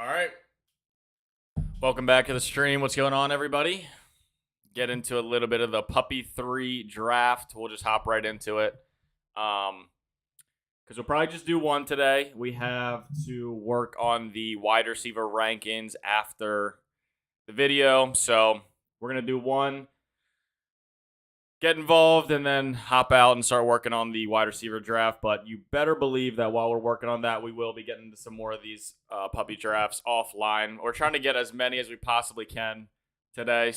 All right. Welcome back to the stream. What's going on, everybody? Get into a little bit of the Puppy 3 draft. We'll just hop right into it. Because we'll probably just do one today. We have to work on the wide receiver rankings after the video. So we're going to do one, get involved, and then hop out and start working on the wide receiver draft. But you better believe that while we're working on that, we will be getting into some more of these puppy drafts offline. We're trying to get as many as we possibly can today,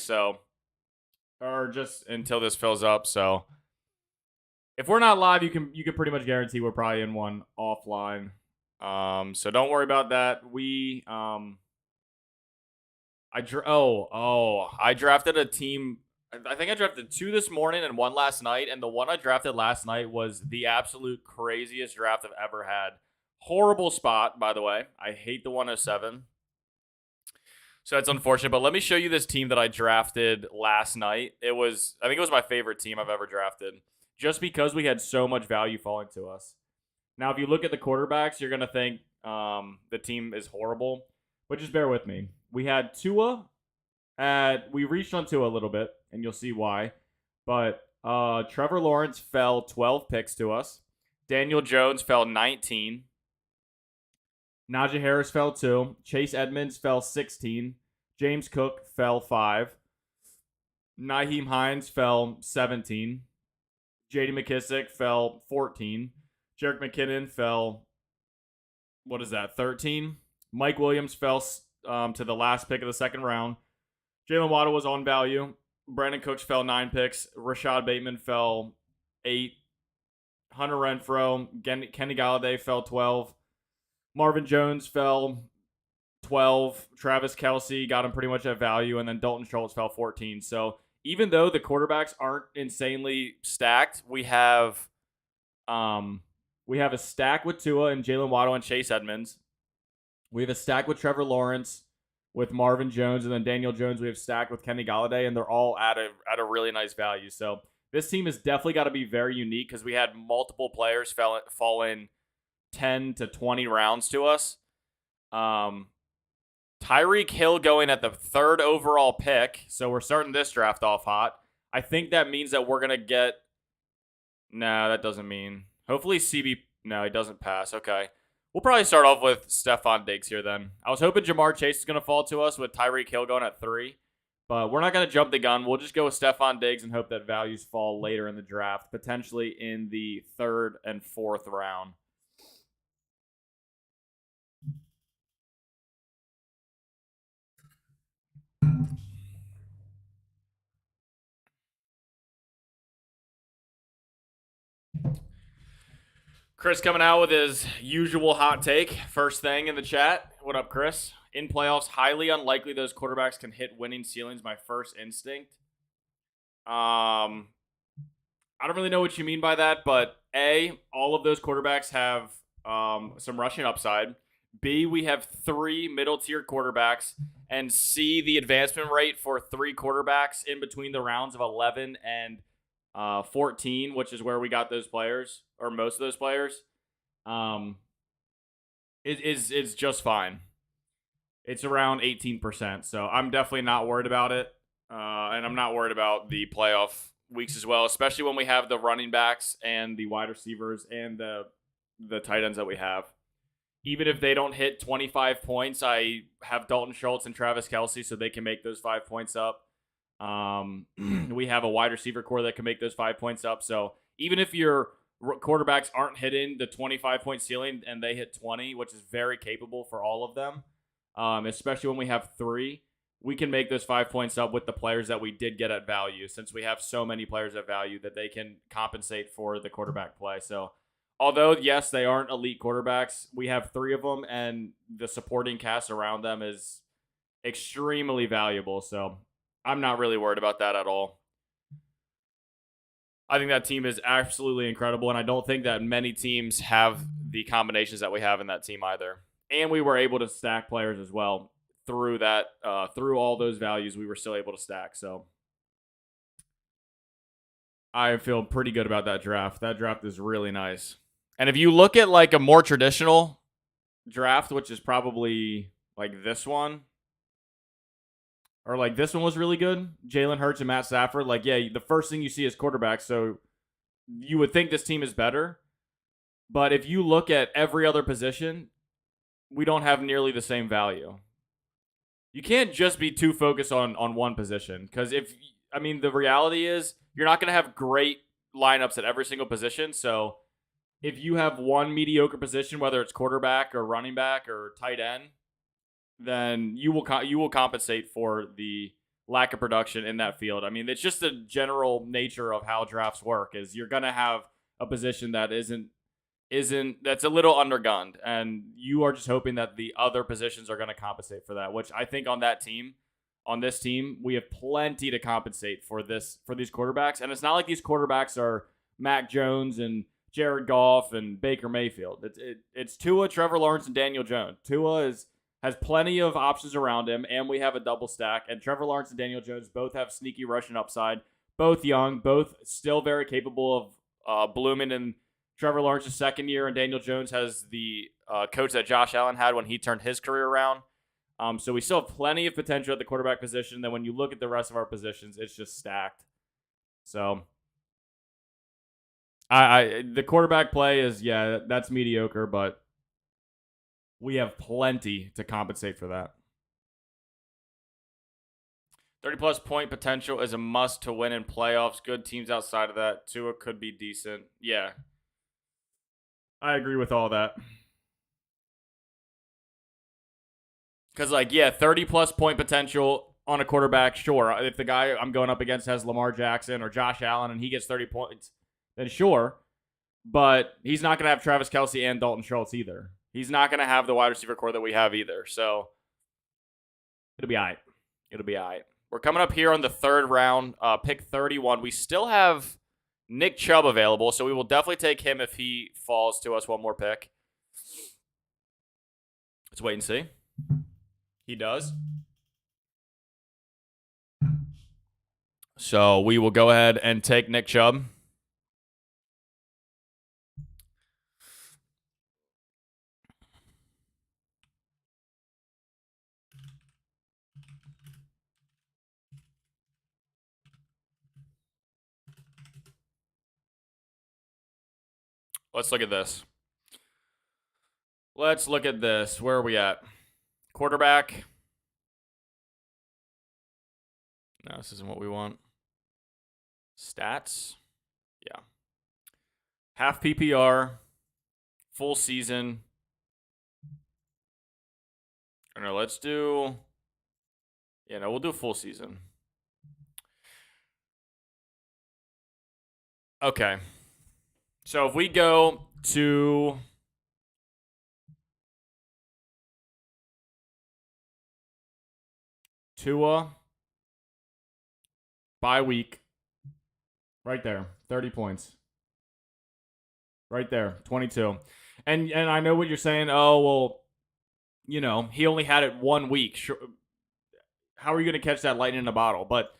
or just until this fills up. So if we're not live, you can pretty much guarantee we're probably in one offline. So don't worry about that. I drafted a team. I think I drafted 2 this morning and 1 last night, and the one I drafted last night was the absolute craziest draft I've ever had. Horrible spot, by the way. I hate the 107. So that's unfortunate, but let me show you this team that I drafted last night. I think it was my favorite team I've ever drafted, just because we had so much value falling to us. Now, if you look at the quarterbacks, you're going to think the team is horrible, but just bear with me. We had Tua. We reached on Tua a little bit, and you'll see why. But Trevor Lawrence fell 12 picks to us. Daniel Jones fell 19. Najee Harris fell 2. Chase Edmonds fell 16. James Cook fell 5. Nyheim Hines fell 17. J.D. McKissick fell 14. Jerick McKinnon fell, 13? Mike Williams fell to the last pick of the second round. Jalen Waddle was on value. Brandon Cooks fell 9 picks. Rashad Bateman fell 8. Hunter Renfrow, Kenny Galladay fell 12. Marvin Jones fell 12. Travis Kelce got him pretty much at value, and then Dalton Schultz fell 14. So even though the quarterbacks aren't insanely stacked, we have a stack with Tua and Jalen Waddle and Chase Edmonds. We have a stack with Trevor Lawrence, with Marvin Jones, and then Daniel Jones we have stacked with Kenny Galladay, and they're all at a really nice value. So this team has definitely got to be very unique because we had multiple players fall in 10 to 20 rounds to us. Tyreek Hill going at the 3rd overall pick, so we're starting this draft off hot. I think that means that we're going to get... No, that doesn't mean... Hopefully No, he doesn't pass. Okay. We'll probably start off with Stephon Diggs here then. I was hoping Jamar Chase is going to fall to us with Tyreek Hill going at 3. But we're not going to jump the gun. We'll just go with Stephon Diggs and hope that values fall later in the draft, potentially in the 3rd and 4th round. Chris coming out with his usual hot take. First thing in the chat. What up, Chris? In playoffs, highly unlikely those quarterbacks can hit winning ceilings. My first instinct. I don't really know what you mean by that, but A, all of those quarterbacks have some rushing upside. B, we have 3 middle-tier quarterbacks. And C, the advancement rate for 3 quarterbacks in between the rounds of 11 and 14, which is where we got those players, or most of those players, is just fine. It's around 18%, so I'm definitely not worried about it, and I'm not worried about the playoff weeks as well, especially when we have the running backs and the wide receivers and the tight ends that we have. Even if they don't hit 25 points, I have Dalton Schultz and Travis Kelce, so they can make those 5 points up. We have a wide receiver core that can make those 5 points up. So even if your quarterbacks aren't hitting the 25-point ceiling and they hit 20, which is very capable for all of them, especially when we have 3, we can make those 5 points up with the players that we did get at value, since we have so many players at value that they can compensate for the quarterback play. So although, yes, they aren't elite quarterbacks, we have 3 of them, and the supporting cast around them is extremely valuable. So I'm not really worried about that at all. I think that team is absolutely incredible, and I don't think that many teams have the combinations that we have in that team either. And we were able to stack players as well through that. Through all those values, we were still able to stack. So I feel pretty good about that draft. That draft is really nice. And if you look at like a more traditional draft, which is probably like this one, or like this one was really good. Jalen Hurts and Matt Stafford. Like, yeah, the first thing you see is quarterback, so you would think this team is better. But if you look at every other position, we don't have nearly the same value. You can't just be too focused on one position, because the reality is you're not going to have great lineups at every single position. So if you have one mediocre position, whether it's quarterback or running back or tight end, then you will compensate for the lack of production in that field. I mean, it's just the general nature of how drafts work. Is you're going to have a position that that's a little undergunned, and you are just hoping that the other positions are going to compensate for that, which I think on this team, we have plenty to compensate for these quarterbacks. And it's not like these quarterbacks are Mac Jones and Jared Goff and Baker Mayfield. It's Tua, Trevor Lawrence, and Daniel Jones. Tua has plenty of options around him, and we have a double stack. And Trevor Lawrence and Daniel Jones both have sneaky rushing upside, both young, both still very capable of blooming in Trevor Lawrence's second year, and Daniel Jones has the coach that Josh Allen had when he turned his career around. So we still have plenty of potential at the quarterback position. Then when you look at the rest of our positions, it's just stacked. So the quarterback play is, that's mediocre, but we have plenty to compensate for that. 30-plus point potential is a must to win in playoffs. Good teams outside of that, Tua could be decent. Yeah. I agree with all that. Because, 30-plus point potential on a quarterback, sure. If the guy I'm going up against has Lamar Jackson or Josh Allen and he gets 30 points, then sure. But he's not going to have Travis Kelce and Dalton Schultz either. He's not going to have the wide receiver core that we have either. So it'll be all right. We're coming up here on the third round, pick 31. We still have Nick Chubb available, so we will definitely take him if he falls to us one more pick. Let's wait and see. He does. So we will go ahead and take Nick Chubb. Let's look at this. Where are we at? Quarterback. No, this isn't what we want. Stats. Yeah. Half PPR. Full season. No, let's do... we'll do full season. Okay. So if we go to Tua bye week, right there, 30 points. Right there, 22. And I know what you're saying. Oh, well, he only had it 1 week. Sure. How are you going to catch that lightning in a bottle? But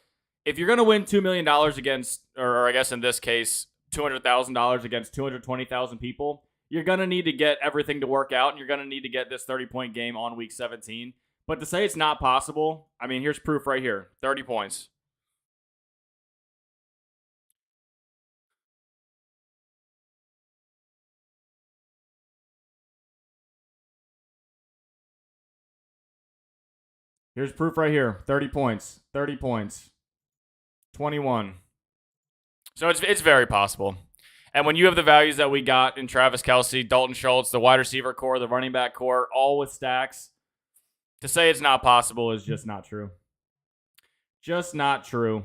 if you're going to win $2 million against, or I guess in this case, $200,000 against 220,000 people, you're going to need to get everything to work out, and you're going to need to get this 30-point game on week 17. But to say it's not possible, here's proof right here. 30 points. Here's proof right here. 30 points. 30 points. 21. So it's very possible. And when you have the values that we got in Travis Kelce, Dalton Schultz, the wide receiver core, the running back core, all with stacks, to say it's not possible is just not true. Just not true.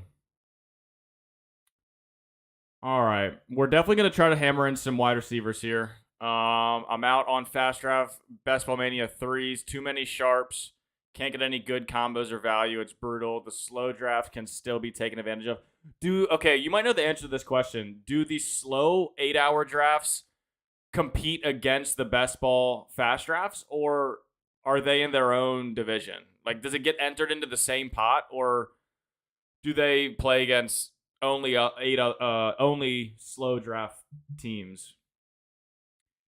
All right. We're definitely going to try to hammer in some wide receivers here. I'm out on Fast Draft, Best Ball Mania 3s. Too many sharps. Can't get any good combos or value. It's brutal. The slow draft can still be taken advantage of. You might know the answer to this question. Do the slow 8-hour drafts compete against the best ball fast drafts, or are they in their own division? Does it get entered into the same pot, or do they play against only slow draft teams?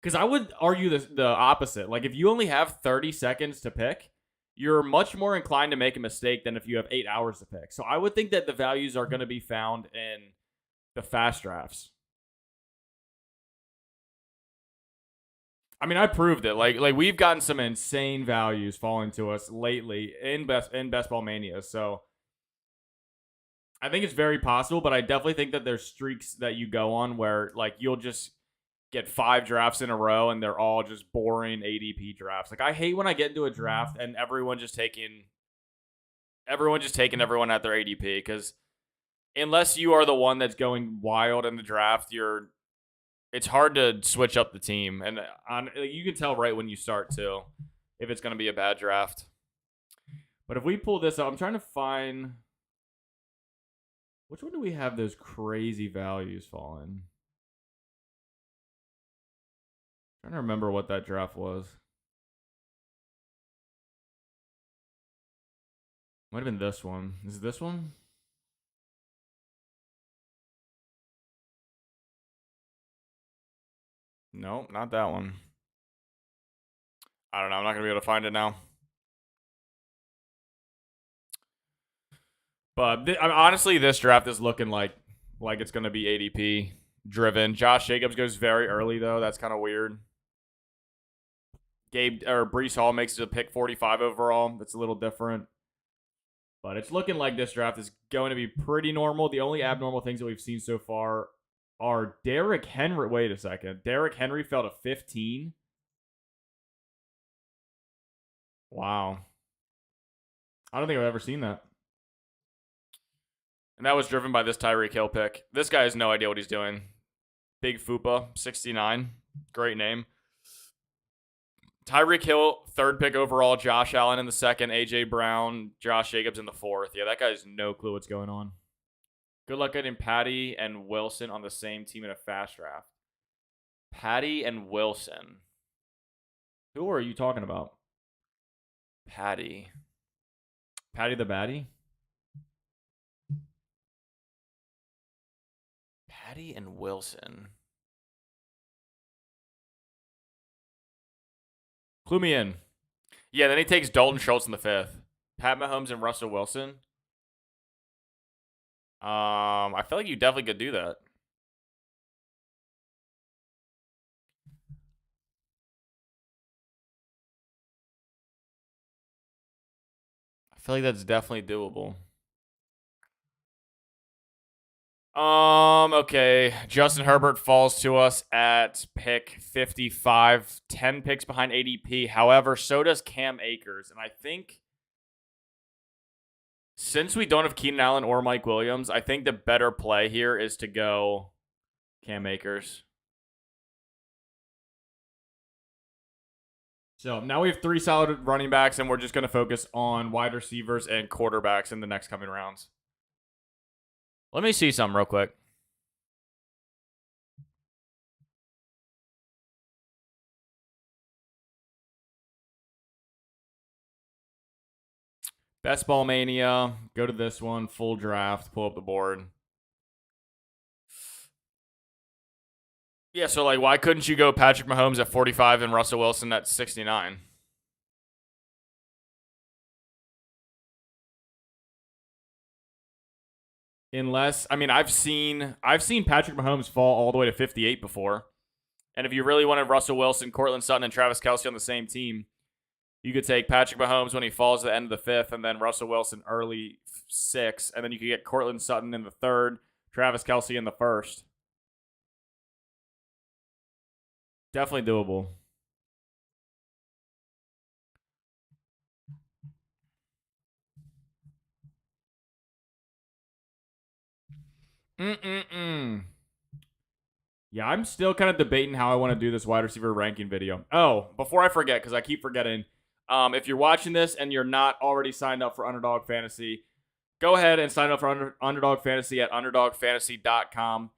Because I would argue the opposite. If you only have 30 seconds to pick, you're much more inclined to make a mistake than if you have 8 hours to pick. So I would think that the values are going to be found in the fast drafts. I mean, I proved it. Like we've gotten some insane values falling to us lately in best ball mania. So I think it's very possible, but I definitely think that there's streaks that you go on where like you'll just get 5 drafts in a row and they're all just boring ADP drafts. Like I hate when I get into a draft and everyone just taking everyone at their ADP, because unless you are the one that's going wild in the draft, it's hard to switch up the team, and you can tell right when you start too if it's going to be a bad draft. But if we pull this up, I'm trying to find which one do we have those crazy values falling. I'm trying to remember what that draft was. Might have been this one. Is it this one? No, not that one. I don't know. I'm not going to be able to find it now. But honestly, this draft is looking like it's going to be ADP driven. Josh Jacobs goes very early, though. That's kind of weird. Breece Hall makes it to pick 45 overall. That's a little different. But it's looking like this draft is going to be pretty normal. The only abnormal things that we've seen so far are Derrick Henry. Wait a second. Derrick Henry fell to 15. Wow. I don't think I've ever seen that. And that was driven by this Tyreek Hill pick. This guy has no idea what he's doing. Big Fupa, 69. Great name. Tyreek Hill, 3rd pick overall. Josh Allen in the 2nd. A.J. Brown, Josh Jacobs in the 4th. Yeah, that guy has no clue what's going on. Good luck getting Patty and Wilson on the same team in a fast draft. Patty and Wilson. Who are you talking about? Patty the baddie? Patty and Wilson. Clue me in. Yeah, then he takes Dalton Schultz in the 5th. Pat Mahomes and Russell Wilson. I feel like you definitely could do that. I feel like that's definitely doable. Okay. Justin Herbert falls to us at pick 55, 10 picks behind ADP. However, so does Cam Akers. And I think since we don't have Keenan Allen or Mike Williams, I think the better play here is to go Cam Akers. So now we have 3 solid running backs, and we're just going to focus on wide receivers and quarterbacks in the next coming rounds. Let me see something real quick. Best Ball Mania. Go to this one. Full draft. Pull up the board. Yeah, so like, why couldn't you go Patrick Mahomes at 45 and Russell Wilson at 69? Unless, I mean, I've seen Patrick Mahomes fall all the way to 58 before. And if you really wanted Russell Wilson, Cortland Sutton, and Travis Kelce on the same team, you could take Patrick Mahomes when he falls at the end of the 5th, and then Russell Wilson early 6th, and then you could get Cortland Sutton in the 3rd, Travis Kelce in the 1st. Definitely doable. Yeah, I'm still kind of debating how I want to do this wide receiver ranking video. Oh, before I forget, because I keep forgetting, if you're watching this and you're not already signed up for Underdog Fantasy, go ahead and sign up for Underdog Fantasy at underdogfantasy.com.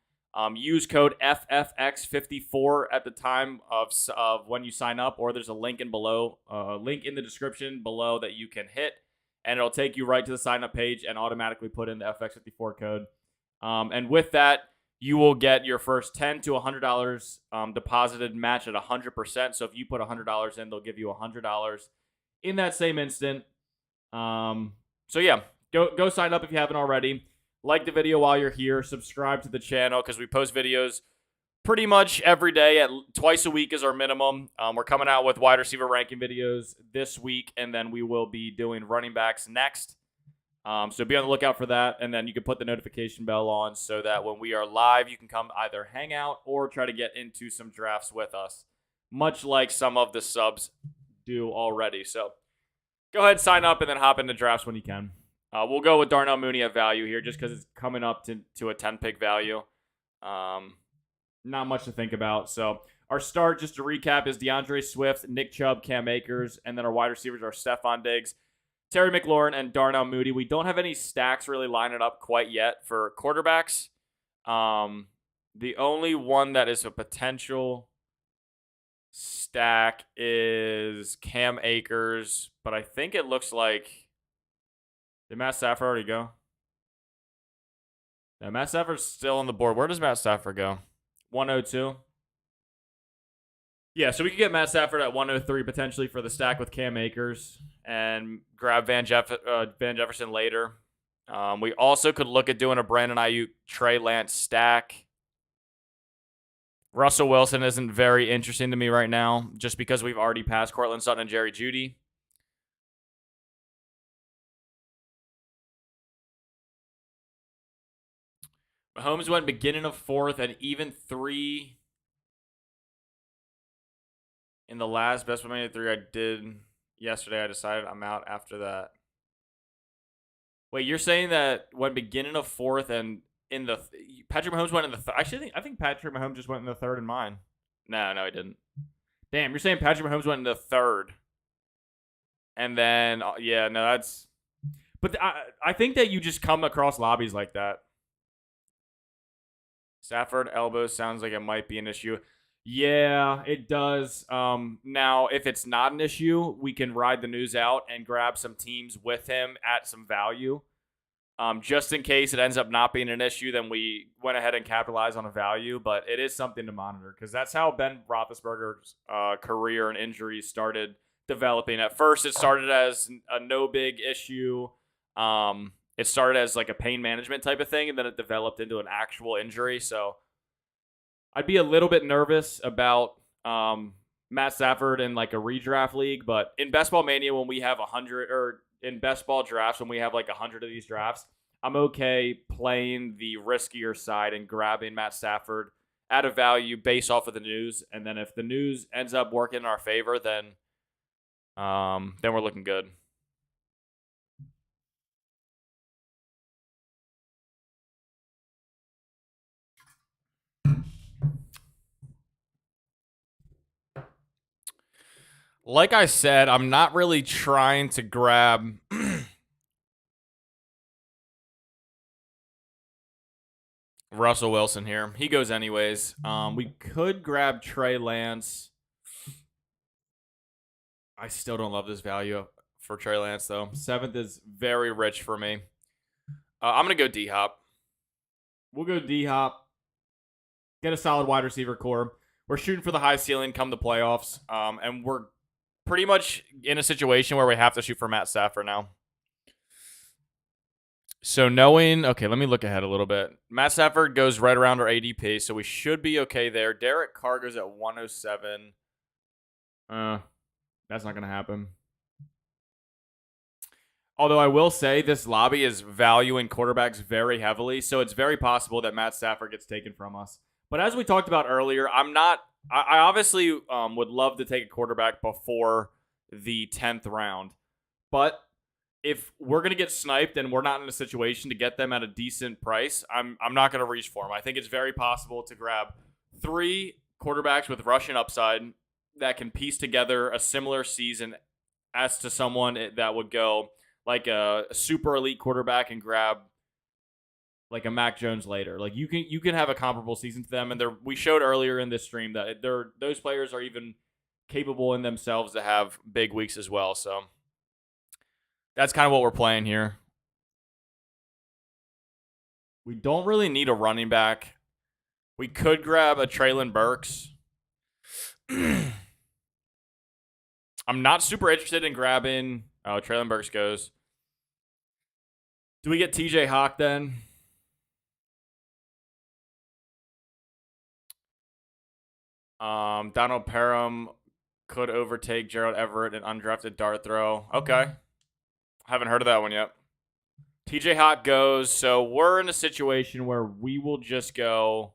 Use code FFX54 at the time of when you sign up, or there's a link in the description below that you can hit, and it'll take you right to the sign up page and automatically put in the FX54 code. And with that, you will get your first $10 to $100 deposited match at 100%. So if you put $100 in, they'll give you $100 in that same instant. So yeah, go sign up if you haven't already. Like the video while you're here. Subscribe to the channel because we post videos pretty much every day. At twice a week is our minimum. We're coming out with wide receiver ranking videos this week, and then we will be doing running backs next. So be on the lookout for that, and then you can put the notification bell on so that when we are live, you can come either hang out or try to get into some drafts with us, much like some of the subs do already. So go ahead, sign up, and then hop into drafts when you can. We'll go with Darnell Mooney at value here just because it's coming up to a 10-pick value. Not much to think about. So our start, just to recap, is DeAndre Swift, Nick Chubb, Cam Akers, and then our wide receivers are Stephon Diggs, Terry McLaurin, and Darnell Mooney. We don't have any stacks really lining up quite yet for quarterbacks. The only one that is a potential stack is Cam Akers, but I think it looks like... Did Matt Stafford already go? Yeah, Matt Stafford's still on the board. Where does Matt Stafford go? 102. Yeah, so we could get Matt Stafford at 103 potentially for the stack with Cam Akers and grab Van Jefferson later. We also could look at doing a Brandon Ayuk, Trey Lance stack. Russell Wilson isn't very interesting to me right now just because we've already passed Cortland Sutton and Jerry Jeudy. Mahomes went beginning of fourth and even 3 in the last best one minute 3 I did yesterday. I decided I'm out after that. Wait, you're saying that went beginning of fourth and in the Patrick Mahomes went in the third? Actually, I think Patrick Mahomes just went in the third in mine. No, he didn't. Damn, you're saying Patrick Mahomes went in the third, and then yeah, no, that's. But I think that you just come across lobbies like that. Stafford elbow sounds like it might be an issue. Yeah, it does. Now, if it's not an issue, we can ride the news out and grab some teams with him at some value. Just in case it ends up not being an issue, then we went ahead and capitalized on a value. But it is something to monitor because that's how Ben Roethlisberger's career and injuries started developing. At first, it started as a no big issue. It started as like a pain management type of thing, and then it developed into an actual injury. So I'd be a little bit nervous about Matt Stafford in like a redraft league, but in Best Ball Mania when we have 100, or in Best Ball drafts when we have like 100 of these drafts, I'm okay playing the riskier side and grabbing Matt Stafford at a value based off of the news, and then if the news ends up working in our favor, then we're looking good. Like I said, I'm not really trying to grab Russell Wilson here. He goes anyways. We could grab Trey Lance. I still don't love this value for Trey Lance, though. 7th is very rich for me. I'm going to go D-Hop. We'll go D-Hop. Get a solid wide receiver core. We're shooting for the high ceiling come the playoffs, and we're pretty much in a situation where we have to shoot for Matt Stafford now. So okay, let me look ahead a little bit. Matt Stafford goes right around our ADP, so we should be okay there. Derek Carr goes at 107. That's not going to happen. Although I will say this lobby is valuing quarterbacks very heavily, so it's very possible that Matt Stafford gets taken from us. But as we talked about earlier, I obviously would love to take a quarterback before the 10th round. But if we're going to get sniped and we're not in a situation to get them at a decent price, I'm not going to reach for them. I think it's very possible to grab 3 quarterbacks with rushing upside that can piece together a similar season as to someone that would go like a super elite quarterback and grab like a Mac Jones later. Like you can have a comparable season to them, and we showed earlier in this stream that those players are even capable in themselves to have big weeks as well. So that's kind of what we're playing here. We don't really need a running back. We could grab a Treylon Burks. I'm not super interested in grabbing. Oh, Treylon Burks goes. Do we get TJ Hawk then? Donald Parham could overtake Gerald Everett in undrafted dart throw. Okay. Haven't heard of that one yet. TJ Hawk goes. So we're in a situation where we will just go.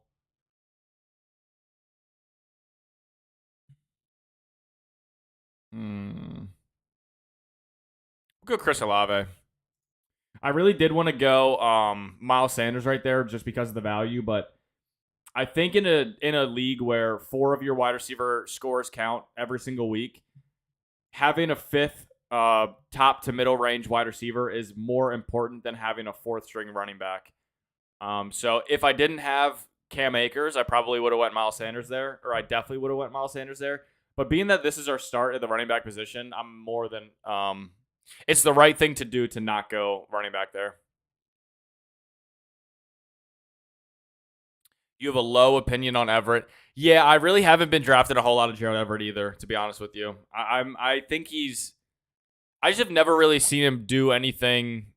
We'll go Chris Olave. I really did want to go Miles Sanders right there just because of the value, but I think in a league where 4 of your wide receiver scores count every single week, having a fifth top to middle range wide receiver is more important than having a fourth string running back. So if I didn't have Cam Akers, I probably would have went Miles Sanders there, or I definitely would have went Miles Sanders there. But being that this is our start at the running back position, I'm more than it's the right thing to do to not go running back there. You have a low opinion on Everett. Yeah, I really haven't been drafted a whole lot of Gerald Everett either, to be honest with you. I think he's. I just have never really seen him do anything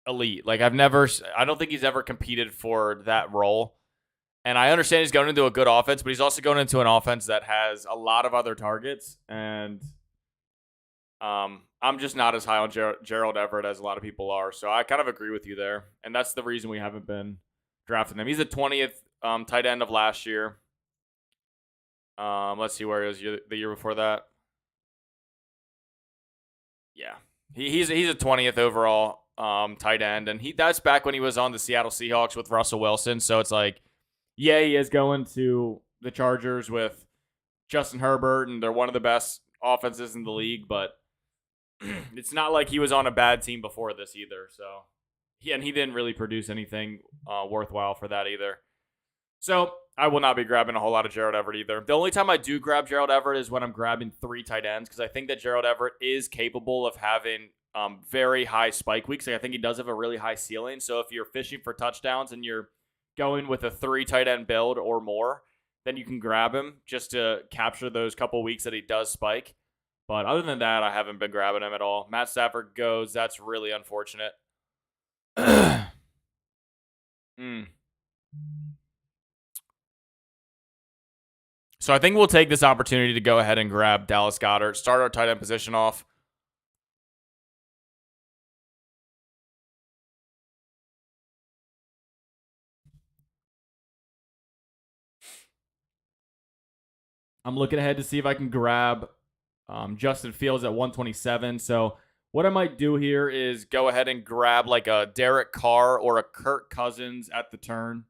elite. Like I don't think he's ever competed for that role. And I understand he's going into a good offense, but he's also going into an offense that has a lot of other targets. And I'm just not as high on Gerald Everett as a lot of people are. So I kind of agree with you there. And that's the reason we haven't been drafting him. He's the 20th tight end of last year. Let's see where he was the year before that. Yeah, he's a 20th overall tight end, and that's back when he was on the Seattle Seahawks with Russell Wilson. So it's like, yeah, he is going to the Chargers with Justin Herbert, and they're one of the best offenses in the league. But it's not like he was on a bad team before this either. So he didn't really produce anything worthwhile for that either. So I will not be grabbing a whole lot of Gerald Everett either. The only time I do grab Gerald Everett is when I'm grabbing 3 tight ends, because I think that Gerald Everett is capable of having very high spike weeks. Like, I think he does have a really high ceiling. So if you're fishing for touchdowns and you're going with a 3 tight end build or more, then you can grab him just to capture those couple weeks that he does spike. But other than that, I haven't been grabbing him at all. Matt Stafford goes. That's really unfortunate. So I think we'll take this opportunity to go ahead and grab Dallas Goedert, start our tight end position off. I'm looking ahead to see if I can grab Justin Fields at 127. So what I might do here is go ahead and grab like a Derek Carr or a Kirk Cousins at the turn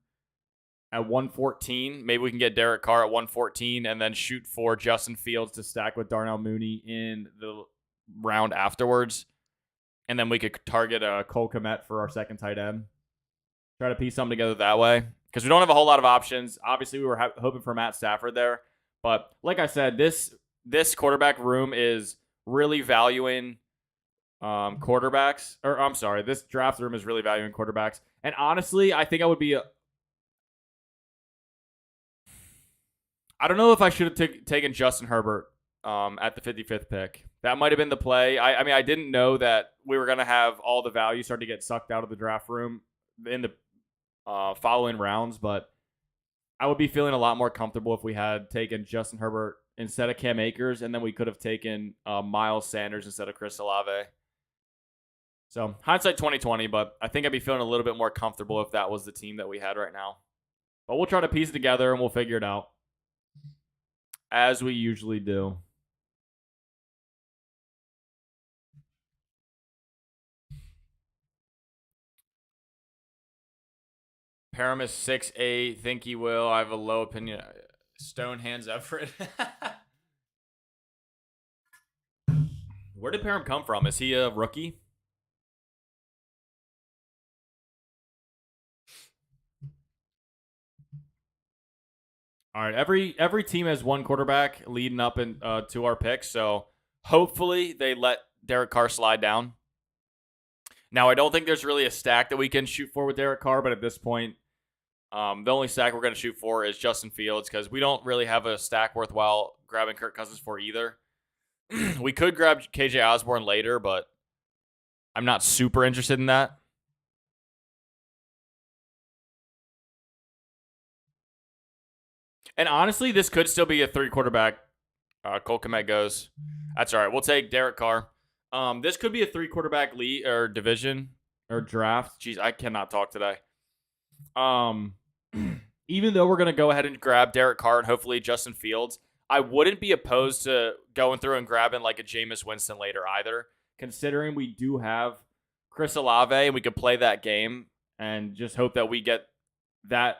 at 114. Maybe we can get Derek Carr at 114 and then shoot for Justin Fields to stack with Darnell Mooney in the round afterwards. And then we could target Cole Kmet for our second tight end. Try to piece something together that way. Because we don't have a whole lot of options. Obviously, we were hoping for Matt Stafford there. But like I said, this quarterback room is really valuing quarterbacks. Or I'm sorry, this draft room is really valuing quarterbacks. And honestly, I think I would be I don't know if I should have taken Justin Herbert at the 55th pick. That might have been the play. I mean, I didn't know that we were going to have all the value start to get sucked out of the draft room in the following rounds, but I would be feeling a lot more comfortable if we had taken Justin Herbert instead of Cam Akers, and then we could have taken Miles Sanders instead of Chris Olave. So hindsight 2020, but I think I'd be feeling a little bit more comfortable if that was the team that we had right now. But we'll try to piece it together and we'll figure it out, as we usually do. Parham is 6'8". Think he will. I have a low opinion. Stone hands Everett. Where did Parham come from? Is he a rookie? All right. Every team has one quarterback leading up to our picks, so hopefully they let Derek Carr slide down. Now, I don't think there's really a stack that we can shoot for with Derek Carr, but at this point, the only stack we're going to shoot for is Justin Fields, because we don't really have a stack worthwhile grabbing Kirk Cousins for either. We could grab KJ Osborne later, but I'm not super interested in that. And honestly, this could still be a 3 quarterback. Cole Kmet goes. That's all right. We'll take Derek Carr. This could be a 3 quarterback league or division or draft. Jeez, I cannot talk today. Even though we're gonna go ahead and grab Derek Carr and hopefully Justin Fields, I wouldn't be opposed to going through and grabbing like a Jameis Winston later either. Considering we do have Chris Olave and we could play that game and just hope that we get that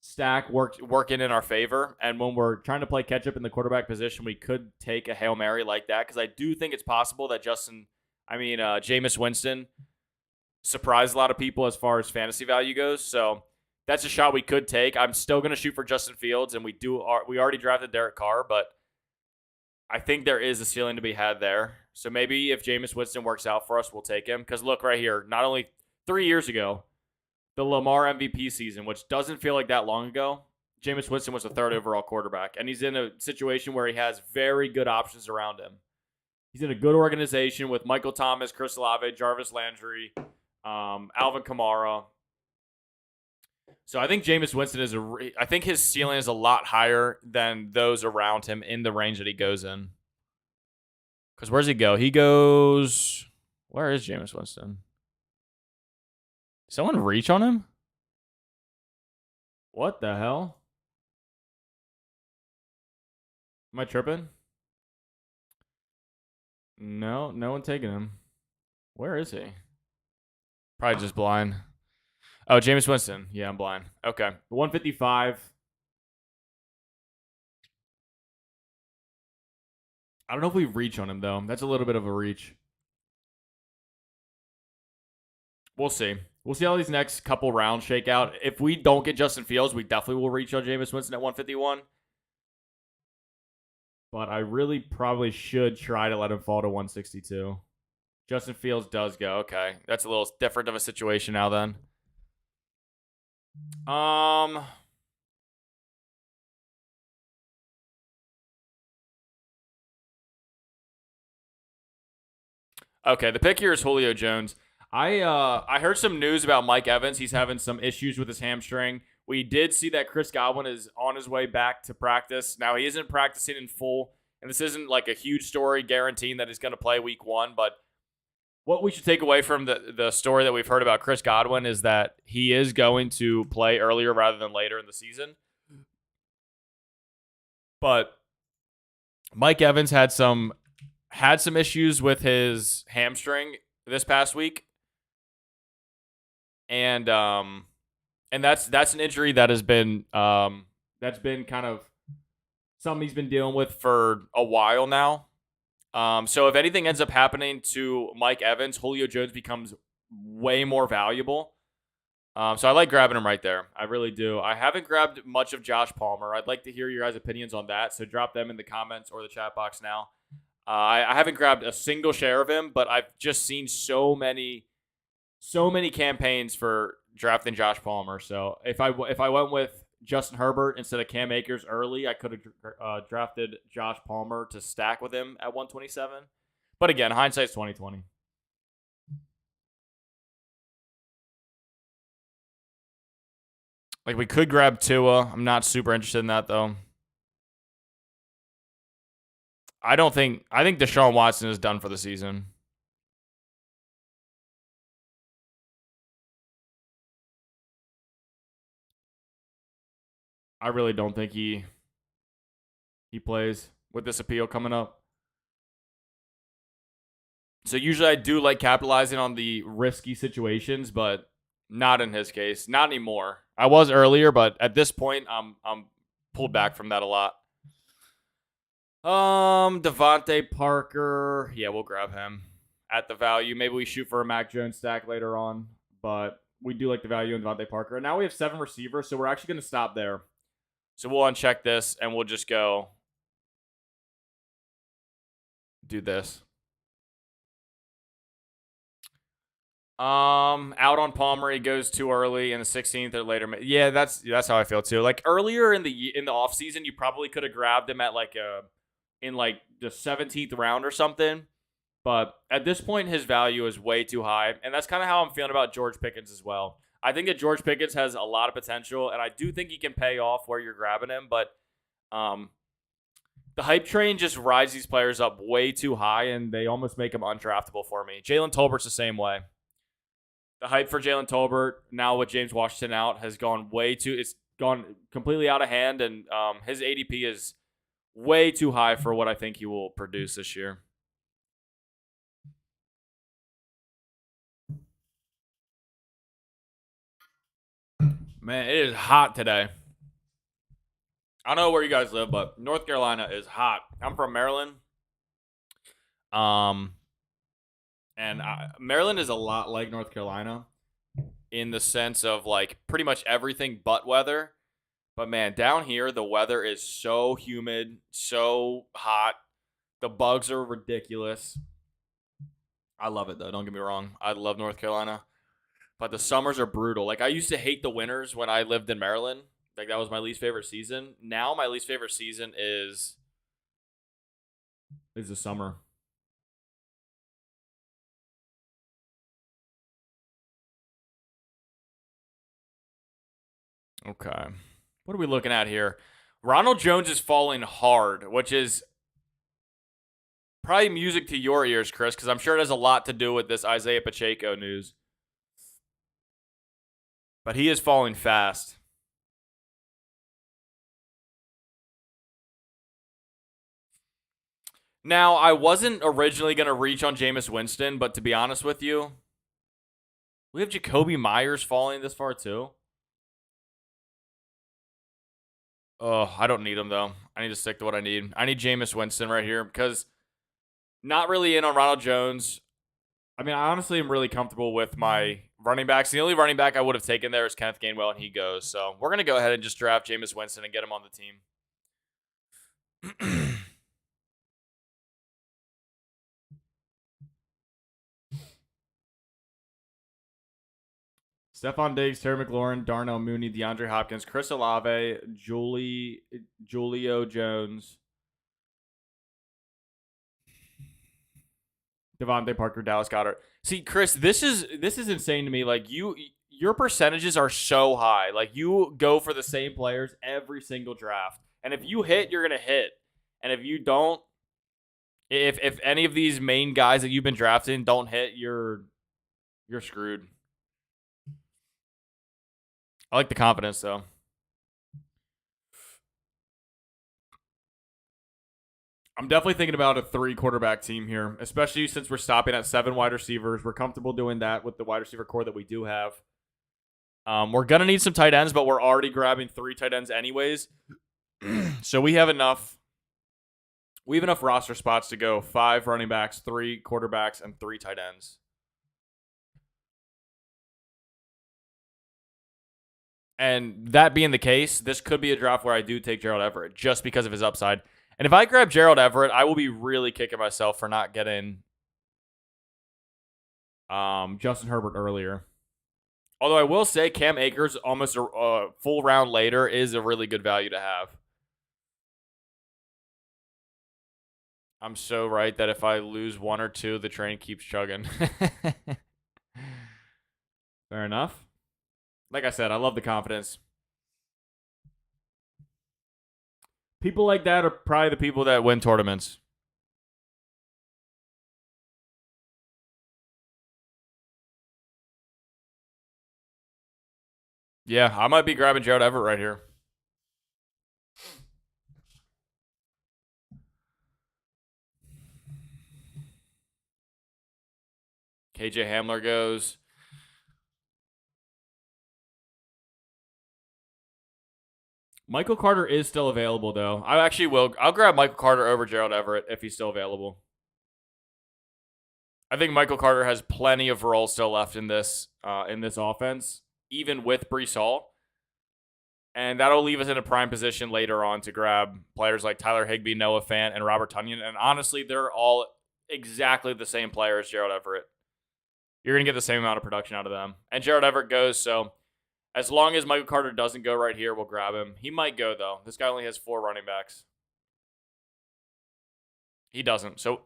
stack working in our favor. And when we're trying to play catch up in the quarterback position, we could take a Hail Mary like that because I do think it's possible that Jameis Winston surprised a lot of people as far as fantasy value goes. So that's a shot we could take. I'm still going to shoot for Justin Fields, and we already drafted Derek Carr, but I think there is a ceiling to be had there. So maybe if Jameis Winston works out for us, we'll take him. Because look right here, not only 3 years ago, the Lamar MVP season, which doesn't feel like that long ago, Jameis Winston was the 3rd overall quarterback. And he's in a situation where he has very good options around him. He's in a good organization with Michael Thomas, Chris Olave, Jarvis Landry, Alvin Kamara. So I think Jameis Winston I think his ceiling is a lot higher than those around him in the range that he goes in. Because where does he go? Where is Jameis Winston? Did someone reach on him? What the hell? Am I tripping? No one taking him. Where is he? Probably just blind. Oh, Jameis Winston. Yeah, I'm blind. Okay. 155. I don't know if we reach on him, though. That's a little bit of a reach. We'll see. We'll see how these next couple rounds shake out. If we don't get Justin Fields, we definitely will reach on Jameis Winston at 151. But I really probably should try to let him fall to 162. Justin Fields does go. Okay. That's a little different of a situation now then. Okay, the pick here is Julio Jones. I heard some news about Mike Evans. He's having some issues with his hamstring. We did see that Chris Godwin is on his way back to practice. Now, he isn't practicing in full, and this isn't like a huge story guaranteeing that he's going to play week 1, but what we should take away from the story that we've heard about Chris Godwin is that he is going to play earlier rather than later in the season. But Mike Evans had some issues with his hamstring this past week. And that's an injury that has been that's been kind of something he's been dealing with for a while now. So if anything ends up happening to Mike Evans, Julio Jones becomes way more valuable. So I like grabbing him right there. I really do. I haven't grabbed much of Josh Palmer. I'd like to hear your guys' opinions on that. So drop them in the comments or the chat box now. I haven't grabbed a single share of him, but I've just seen so many campaigns for drafting Josh Palmer. So if I went with Justin Herbert instead of Cam Akers early, I could have drafted Josh Palmer to stack with him at 127. But again, hindsight's 2020. Like we could grab Tua. I'm not super interested in that though. I think Deshaun Watson is done for the season. I really don't think he plays with this appeal coming up. So usually I do like capitalizing on the risky situations, but not in his case. Not anymore. I was earlier, but at this point I'm pulled back from that a lot. Devontae Parker. Yeah, we'll grab him at the value. Maybe we shoot for a Mac Jones stack later on, but we do like the value in Devontae Parker. And now we have 7 receivers, so we're actually going to stop there. So we'll uncheck this, and we'll just go do this. Out on Palmer, he goes too early in the 16th or later. Yeah, that's how I feel too. Like earlier in the offseason, you probably could have grabbed him at in the 17th round or something. But at this point, his value is way too high. And that's kind of how I'm feeling about George Pickens as well. I think that George Pickens has a lot of potential, and I do think he can pay off where you're grabbing him. But the hype train just rides these players up way too high, and they almost make them undraftable for me. Jalen Tolbert's the same way. The hype for Jalen Tolbert, now with James Washington out, has gone it's gone completely out of hand, and his ADP is way too high for what I think he will produce this year. Man, it is hot today. I don't know where you guys live, but North Carolina is hot. I'm from Maryland. And Maryland is a lot like North Carolina in the sense of like pretty much everything but weather. But man, down here the weather is so humid, so hot. The bugs are ridiculous. I love it though, don't get me wrong. I love North Carolina. But the summers are brutal. Like I used to hate the winters when I lived in Maryland. Like that was my least favorite season. Now my least favorite season is the summer. Okay. What are we looking at here? Ronald Jones is falling hard, which is probably music to your ears, Chris, because I'm sure it has a lot to do with this Isaiah Pacheco news. But he is falling fast. Now, I wasn't originally going to reach on Jameis Winston, but to be honest with you, we have Jacoby Myers falling this far too. Oh, I don't need him though. I need to stick to what I need. I need Jameis Winston right here because not really in on Ronald Jones. I mean, I honestly am really comfortable with my running backs. The only running back I would have taken there is Kenneth Gainwell, and he goes. So we're going to go ahead and just draft Jameis Winston and get him on the team. Stephon Diggs, Terry McLaurin, Darnell Mooney, DeAndre Hopkins, Chris Olave, Julio Jones, Devontae Parker, Dallas Goedert. See, Chris, this is insane to me. Like your percentages are so high. Like you go for the same players every single draft, and if you hit, you're gonna hit, and if you don't, if any of these main guys that you've been drafting don't hit, you're screwed. I like the confidence though. I'm definitely thinking about a 3-quarterback team here, especially since we're stopping at 7 wide receivers. We're comfortable doing that with the wide receiver core that we do have. We're going to need some tight ends, but we're already grabbing 3 tight ends anyways. So we have enough roster spots to go 5 running backs, 3 quarterbacks, and 3 tight ends. And that being the case, this could be a draft where I do take Gerald Everett just because of his upside. And if I grab Gerald Everett, I will be really kicking myself for not getting Justin Herbert earlier. Although I will say Cam Akers almost a full round later is a really good value to have. I'm so right that if I lose 1 or 2, the train keeps chugging. Fair enough. Like I said, I love the confidence. People like that are probably the people that win tournaments. Yeah, I might be grabbing Gerald Everett right here. KJ Hamler goes. Michael Carter is still available, though. I'll grab Michael Carter over Gerald Everett if he's still available. I think Michael Carter has plenty of roles still left in this offense, even with Breece Hall. And that'll leave us in a prime position later on to grab players like Tyler Higbee, Noah Fant, and Robert Tonyan. And honestly, they're all exactly the same player as Gerald Everett. You're going to get the same amount of production out of them. And Gerald Everett goes, so as long as Michael Carter doesn't go right here, we'll grab him. He might go, though. This guy only has 4 running backs. He doesn't. So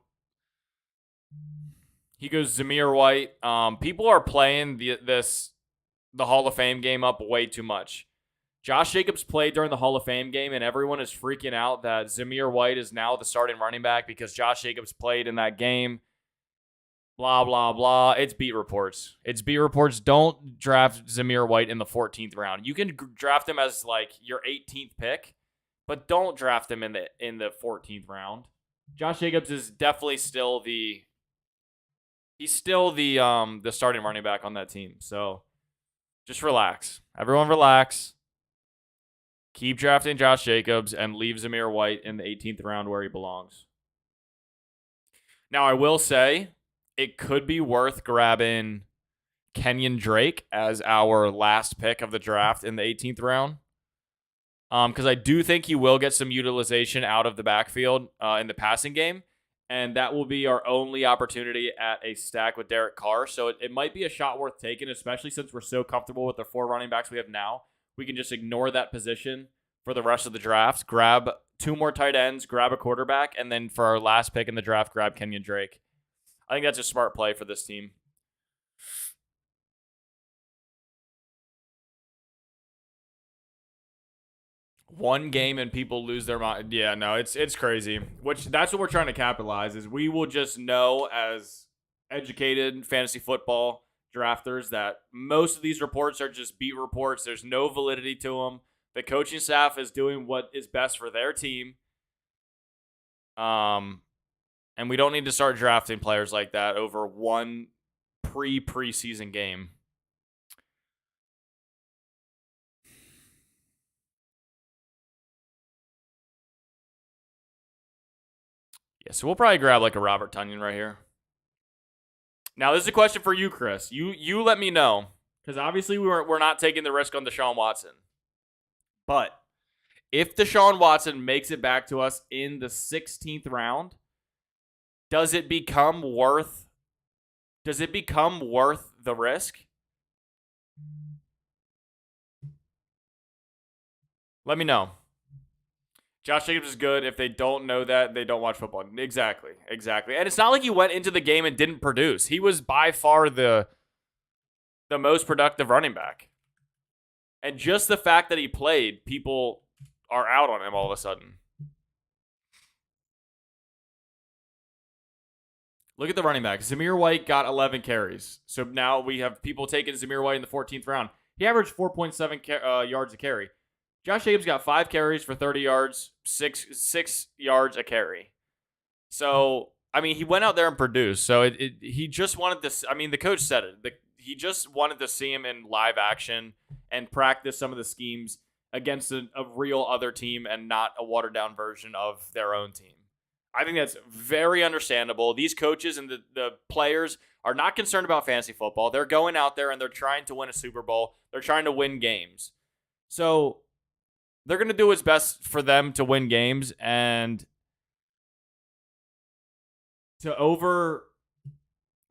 He goes Zamir White. People are playing the Hall of Fame game up way too much. Josh Jacobs played during the Hall of Fame game, and everyone is freaking out that Zamir White is now the starting running back because Josh Jacobs played in that game. Blah, blah, blah. It's beat reports. It's beat reports. Don't draft Zamir White in the 14th round. You can draft him as like your 18th pick, but don't draft him in the 14th round. Josh Jacobs is definitely still the starting running back on that team. So just relax. Everyone relax. Keep drafting Josh Jacobs and leave Zamir White in the 18th round where he belongs. Now, I will say it could be worth grabbing Kenyon Drake as our last pick of the draft in the 18th round. Because I do think he will get some utilization out of the backfield in the passing game. And that will be our only opportunity at a stack with Derek Carr. So it might be a shot worth taking, especially since we're so comfortable with the 4 running backs we have now. We can just ignore that position for the rest of the draft, grab 2 more tight ends, grab a quarterback, and then for our last pick in the draft, grab Kenyon Drake. I think that's a smart play for this team. One game and people lose their mind. Yeah, no, it's crazy. That's what we're trying to capitalize is we will just know as educated fantasy football drafters that most of these reports are just beat reports. There's no validity to them. The coaching staff is doing what is best for their team. And we don't need to start drafting players like that over one preseason game. Yeah, so we'll probably grab like a Robert Tonyan right here. Now, this is a question for you, Chris. You let me know, because obviously we're not taking the risk on Deshaun Watson. But if Deshaun Watson makes it back to us in the 16th round, does it become worth the risk? Let me know. Josh Jacobs is good. If they don't know that, they don't watch football. Exactly. And it's not like he went into the game and didn't produce. He was by far the most productive running back. And just the fact that he played, people are out on him all of a sudden. Look at the running back. Zamir White got 11 carries. So now we have people taking Zamir White in the 14th round. He averaged 4.7 yards a carry. Josh Jacobs got 5 carries for 30 yards, 6 yards a carry. So, I mean, he went out there and produced. So he just wanted this. I mean, the coach said it. He just wanted to see him in live action and practice some of the schemes against a real other team and not a watered down version of their own team. I think that's very understandable. These coaches and the players are not concerned about fantasy football. They're going out there and they're trying to win a Super Bowl. They're trying to win games. So they're going to do what's best for them to win games, and to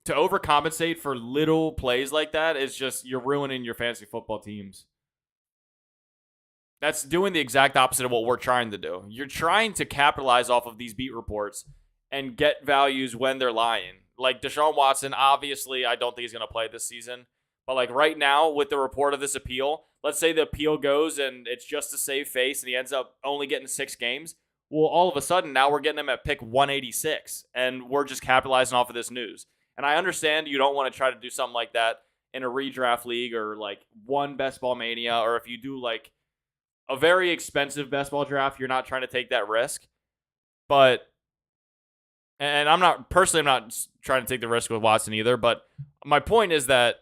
overcompensate for little plays like that is just, you're ruining your fantasy football teams. That's doing the exact opposite of what we're trying to do. You're trying to capitalize off of these beat reports and get values when they're lying. Like Deshaun Watson, obviously, I don't think he's going to play this season. But like right now, with the report of this appeal, let's say the appeal goes and it's just to save face and he ends up only getting 6 games. Well, all of a sudden, now we're getting him at pick 186, and we're just capitalizing off of this news. And I understand you don't want to try to do something like that in a redraft league or like one Best Ball Mania, or if you do like a very expensive best ball draft, you're not trying to take that risk. But, and I'm not trying to take the risk with Watson either, but my point is that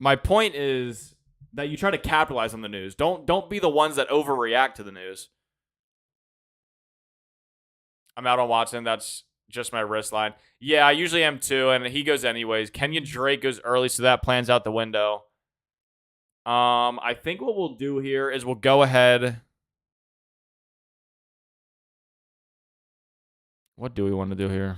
you try to capitalize on the news. Don't be the ones that overreact to the news. I'm out on Watson. That's just my wrist line. Yeah, I usually am too, and he goes anyways. Kenyon Drake goes early, so that plan's out the window. I think what we'll do here is we'll go ahead. What do we want to do here?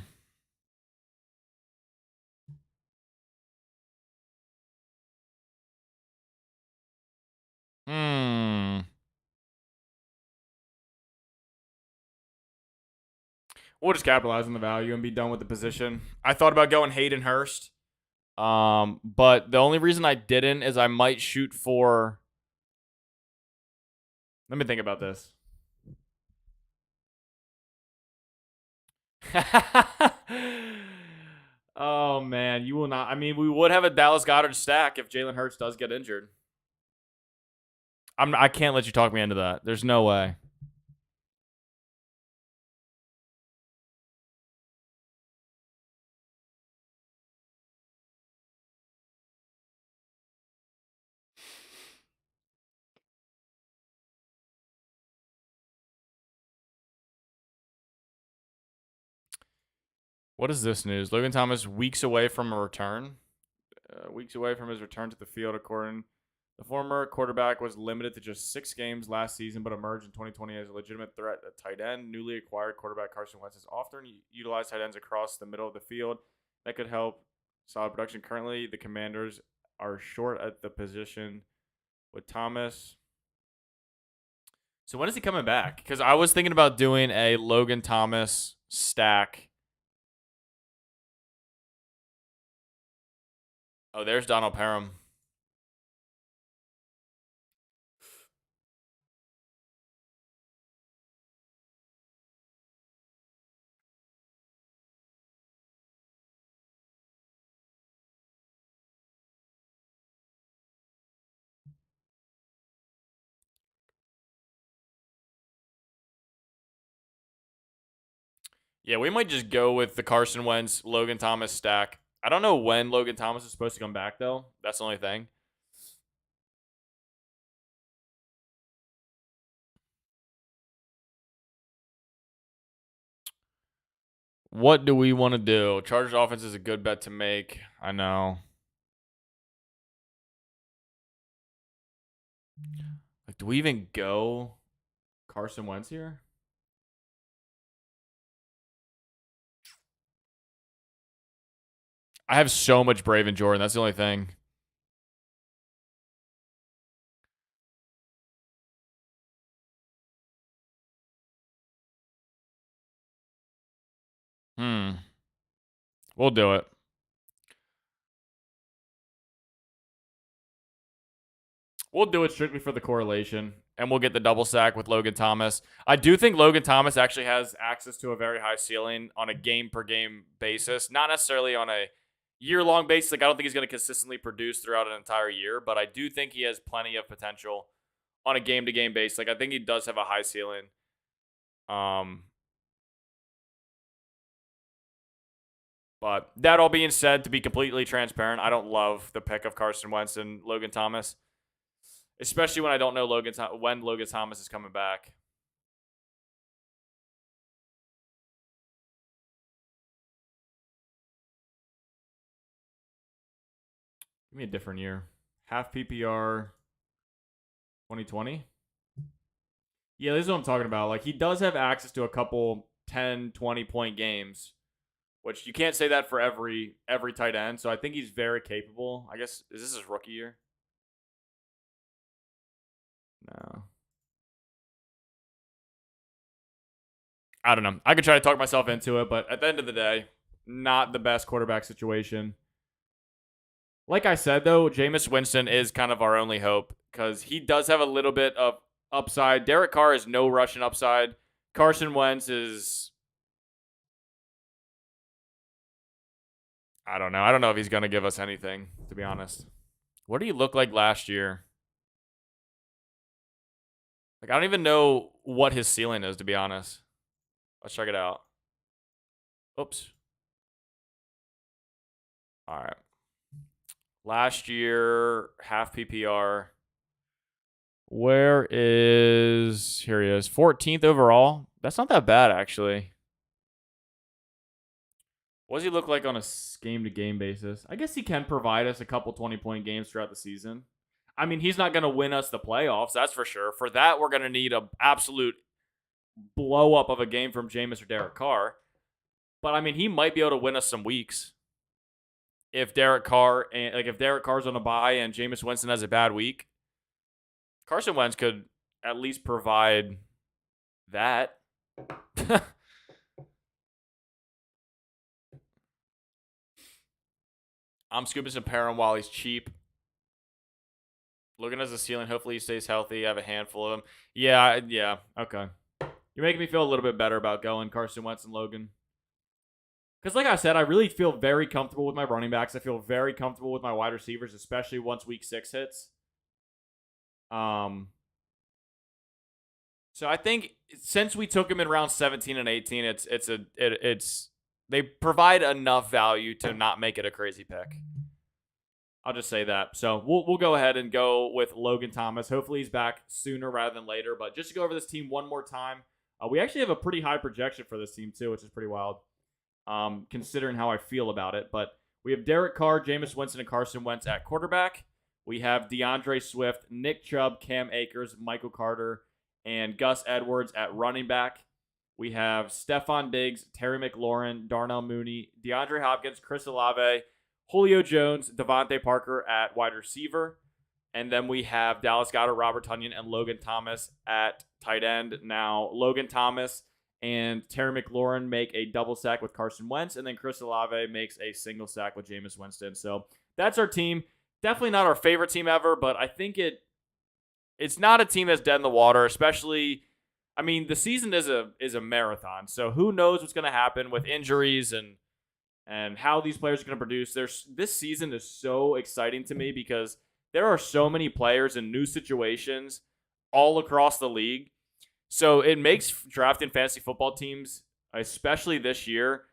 We'll just capitalize on the value and be done with the position. I thought about going Hayden Hurst, but the only reason I didn't is I might shoot for. Let me think about this. Oh man, you will not. I mean, we would have a Dallas Goedert stack if Jalen Hurts does get injured. I can't let you talk me into that. There's no way. What is this news? Logan Thomas weeks away from a return. Weeks away from his return to the field, according. The former quarterback was limited to just 6 games last season, but emerged in 2020 as a legitimate threat at tight end. Newly acquired quarterback Carson Wentz has often utilized tight ends across the middle of the field. That could help solid production. Currently, the Commanders are short at the position with Thomas. So when is he coming back? Because I was thinking about doing a Logan Thomas stack. Oh, there's Donald Parham. Yeah, we might just go with the Carson Wentz, Logan Thomas stack. I don't know when Logan Thomas is supposed to come back, though. That's the only thing. What do we want to do? Chargers offense is a good bet to make. I know. Like, do we even go Carson Wentz here? I have so much Brave Jordan. That's the only thing. We'll do it. We'll do it strictly for the correlation, and we'll get the double sack with Logan Thomas. I do think Logan Thomas actually has access to a very high ceiling on a game-per-game basis, not necessarily on a year-long basis. Like, I don't think he's going to consistently produce throughout an entire year, but I do think he has plenty of potential on a game-to-game basis. Like, I think he does have a high ceiling. But that all being said, to be completely transparent, I don't love the pick of Carson Wentz and Logan Thomas, especially when I don't know when Logan Thomas is coming back. Give me a different year. Half PPR 2020. Yeah, this is what I'm talking about. Like, he does have access to a couple 10, 20-point games, which you can't say that for every tight end. So I think he's very capable. I guess, is this his rookie year? No. I don't know. I could try to talk myself into it, but at the end of the day, not the best quarterback situation. Like I said, though, Jameis Winston is kind of our only hope because he does have a little bit of upside. Derek Carr is no Russian upside. Carson Wentz is... I don't know. I don't know if he's going to give us anything, to be honest. What did he look like last year? Like, I don't even know what his ceiling is, to be honest. Let's check it out. Oops. All right. Last year, half PPR. Where is... Here he is. 14th overall. That's not that bad, actually. What does he look like on a game-to-game basis? I guess he can provide us a couple 20-point games throughout the season. I mean, he's not going to win us the playoffs, that's for sure. For that, we're going to need an absolute blow-up of a game from Jameis or Derek Carr. But, I mean, he might be able to win us some weeks. If Derek Carr's on a bye and Jameis Winston has a bad week, Carson Wentz could at least provide that. I'm scooping some Perrin while he's cheap. Looking as a ceiling. Hopefully he stays healthy. I have a handful of them. Yeah. Okay. You're making me feel a little bit better about going Carson Wentz and Logan. Because like I said, I really feel very comfortable with my running backs. I feel very comfortable with my wide receivers, especially once week 6 hits. So I think since we took him in round 17 and 18, it's they provide enough value to not make it a crazy pick. I'll just say that. So we'll go ahead and go with Logan Thomas. Hopefully he's back sooner rather than later. But just to go over this team one more time, we actually have a pretty high projection for this team too, which is pretty wild, considering how I feel about it. But we have Derek Carr, Jameis Winston, and Carson Wentz at quarterback. We have DeAndre Swift, Nick Chubb, Cam Akers, Michael Carter, and Gus Edwards at running back. We have Stephon Diggs, Terry McLaurin, Darnell Mooney, DeAndre Hopkins, Chris Olave, Julio Jones, Devontae Parker at wide receiver. And then we have Dallas Goedert, Robert Tonyan, and Logan Thomas at tight end. Now, Logan Thomas and Terry McLaurin make a double sack with Carson Wentz, and then Chris Olave makes a single sack with Jameis Winston. So that's our team. Definitely not our favorite team ever, but I think it's not a team that's dead in the water, especially, I mean, the season is a marathon. So who knows what's going to happen with injuries and how these players are going to produce. This season is so exciting to me because there are so many players in new situations all across the league. So it makes drafting fantasy football teams, especially this year,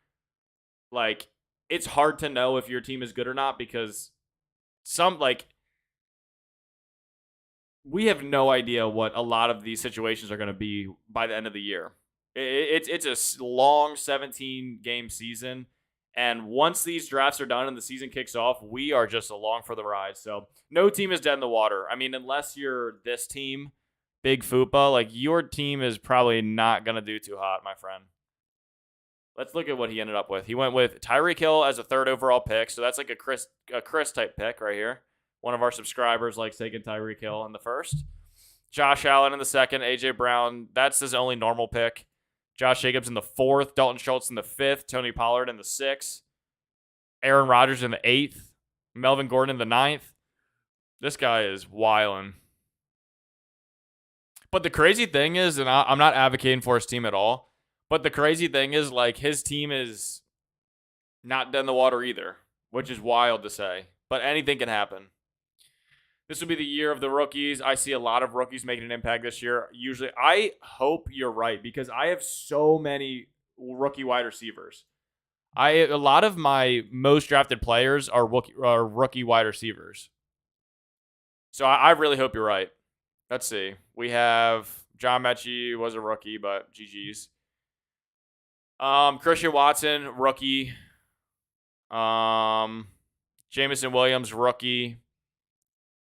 like, it's hard to know if your team is good or not because we have no idea what a lot of these situations are going to be by the end of the year. It's a long 17-game season. And once these drafts are done and the season kicks off, we are just along for the ride. So no team is dead in the water. I mean, unless you're this team, Big Fupa, like your team is probably not going to do too hot, my friend. Let's look at what he ended up with. He went with Tyreek Hill as a 3rd overall pick. So that's like a Chris type pick right here. One of our subscribers likes taking Tyreek Hill in the 1st. Josh Allen in the 2nd. A.J. Brown, that's his only normal pick. Josh Jacobs in the 4th, Dalton Schultz in the 5th, Tony Pollard in the 6th, Aaron Rodgers in the 8th, Melvin Gordon in the 9th. This guy is wildin'. But the crazy thing is, and I'm not advocating for his team at all, but the crazy thing is, like, his team is not dead in the water either, which is wild to say. But anything can happen. This will be the year of the rookies. I see a lot of rookies making an impact this year. Usually, I hope you're right because I have so many rookie wide receivers. A lot of my most drafted players are rookie wide receivers. So I really hope you're right. Let's see. We have John Mechie was a rookie, but GG's. Christian Watson, rookie. Jameson Williams, rookie.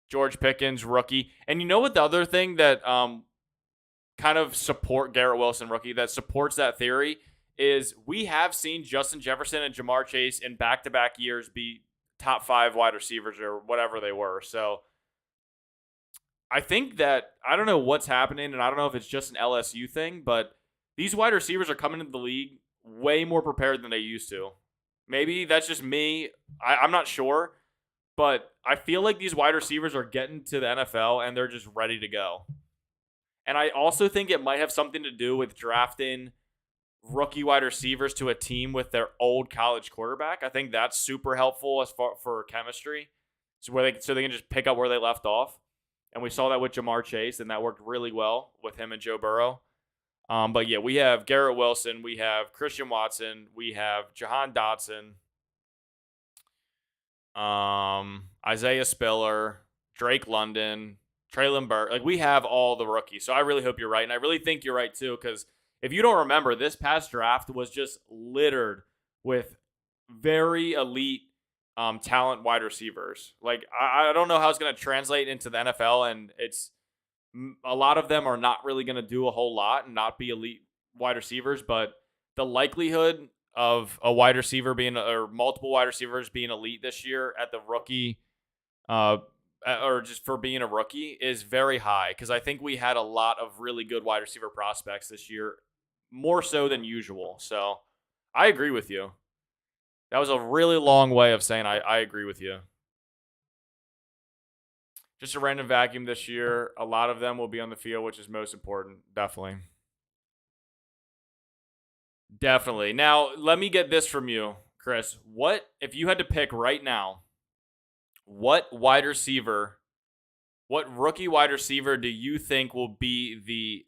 George Pickens, rookie. And you know what the other thing that kind of support Garrett Wilson, rookie, that supports that theory is we have seen Justin Jefferson and Jamar Chase in back-to-back years be top 5 wide receivers or whatever they were. So I think that, I don't know what's happening, and I don't know if it's just an LSU thing, but these wide receivers are coming into the league way more prepared than they used to. Maybe that's just me. I'm not sure. But I feel like these wide receivers are getting to the NFL and they're just ready to go. And I also think it might have something to do with drafting rookie wide receivers to a team with their old college quarterback. I think that's super helpful as far for chemistry. So they can just pick up where they left off. And we saw that with Jamar Chase, and that worked really well with him and Joe Burrow. But yeah, we have Garrett Wilson, we have Christian Watson, we have Jahan Dotson, Isaiah Spiller, Drake London, Traylon Burke. Like, we have all the rookies. So I really hope you're right. And I really think you're right too, because if you don't remember, this past draft was just littered with very elite talent wide receivers. Like, I don't know how it's going to translate into the NFL, and a lot of them are not really going to do a whole lot and not be elite wide receivers, but the likelihood of a wide receiver or multiple wide receivers being elite this year at the rookie, or just for being a rookie, is very high, because I think we had a lot of really good wide receiver prospects this year, more so than usual. So I agree with you. That was a really long way of saying I agree with you. Just a random vacuum this year. A lot of them will be on the field, which is most important. Definitely. Definitely. Now, let me get this from you, Chris. What, if you had to pick right now, what rookie wide receiver do you think will be the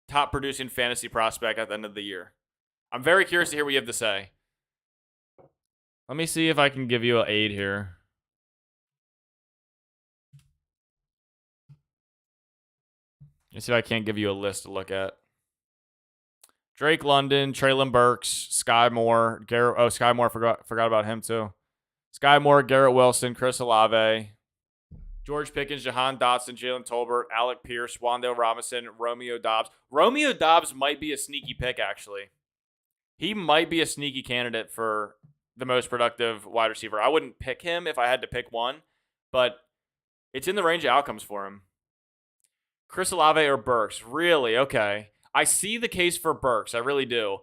top producing fantasy prospect at the end of the year? I'm very curious to hear what you have to say. Let me see if I can give you an aid here. Let's see if I can't give you a list to look at. Drake London, Traylon Burks, Sky Moore, Garrett. Oh, Sky Moore, forgot about him too. Sky Moore, Garrett Wilson, Chris Olave, George Pickens, Jahan Dotson, Jalen Tolbert, Alec Pierce, Wandale Robinson, Romeo Doubs. Romeo Doubs might be a sneaky pick, actually. He might be a sneaky candidate for the most productive wide receiver. I wouldn't pick him if I had to pick one, but it's in the range of outcomes for him. Chris Olave or Burks? Really? Okay. I see the case for Burks. I really do.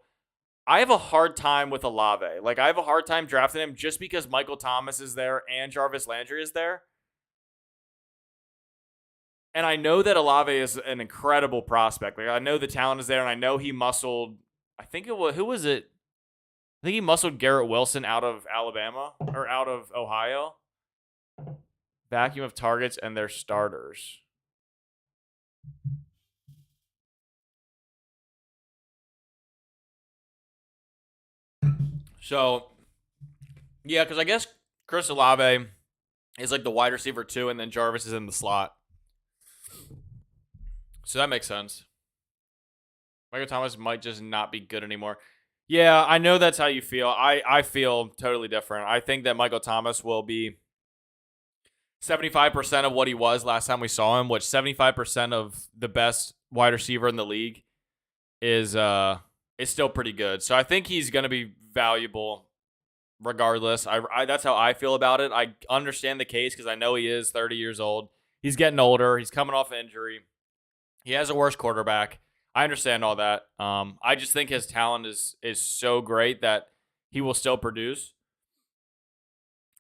I have a hard time with Olave. I have a hard time drafting him just because Michael Thomas is there and Jarvis Landry is there. And I know that Olave is an incredible prospect. I know the talent is there, and I know he muscled, who was it? I think he muscled Garrett Wilson out of Alabama or out of Ohio. Vacuum of targets and their starters. So, yeah, because I guess Chris Olave is the wide receiver 2, and then Jarvis is in the slot. So that makes sense. Michael Thomas might just not be good anymore. Yeah, I know that's how you feel. I feel totally different. I think that Michael Thomas will be 75% of what he was last time we saw him, which 75% of the best wide receiver in the league is still pretty good. So I think he's going to be valuable regardless. That's how I feel about it. I understand the case because I know he is 30 years old. He's getting older. He's coming off injury. He has a worse quarterback. I understand all that. I just think his talent is so great that he will still produce,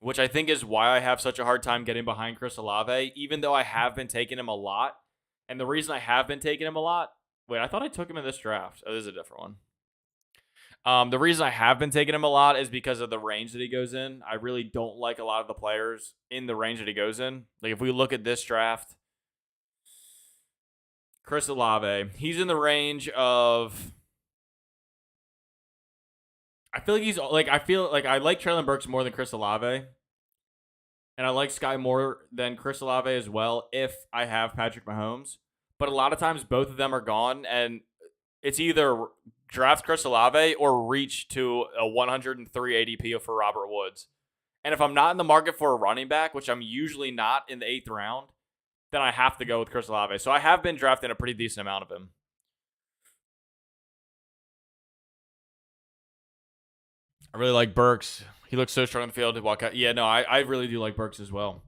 which I think is why I have such a hard time getting behind Chris Olave, even though I have been taking him a lot. And the reason I have been taking him a lot, wait, I thought I took him in this draft. Oh, this is a different one. The reason I have been taking him a lot is because of the range that he goes in. I really don't like a lot of the players in the range that he goes in. If we look at this draft, Chris Olave, he's in the range of. I feel like I like Traylon Burks more than Chris Olave. And I like Sky more than Chris Olave as well if I have Patrick Mahomes. But a lot of times both of them are gone, and it's either draft Chris Olave or reach to a 103 ADP for Robert Woods. And if I'm not in the market for a running back, which I'm usually not in the 8th round, then I have to go with Chris Olave. So I have been drafting a pretty decent amount of him. I really like Burks. He looks so strong on the field to walk out. Yeah, no, I really do like Burks as well.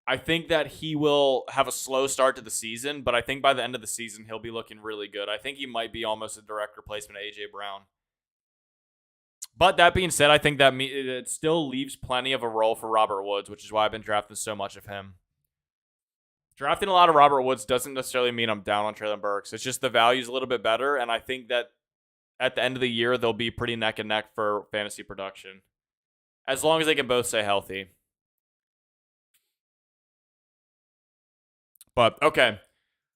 I think that he will have a slow start to the season, but I think by the end of the season, he'll be looking really good. I think he might be almost a direct replacement of A.J. Brown. But that being said, I think that it still leaves plenty of a role for Robert Woods, which is why I've been drafting so much of him. Drafting a lot of Robert Woods doesn't necessarily mean I'm down on Traylon Burks. It's just the value's a little bit better, and I think that at the end of the year, they'll be pretty neck and neck for fantasy production. As long as they can both stay healthy. But, okay.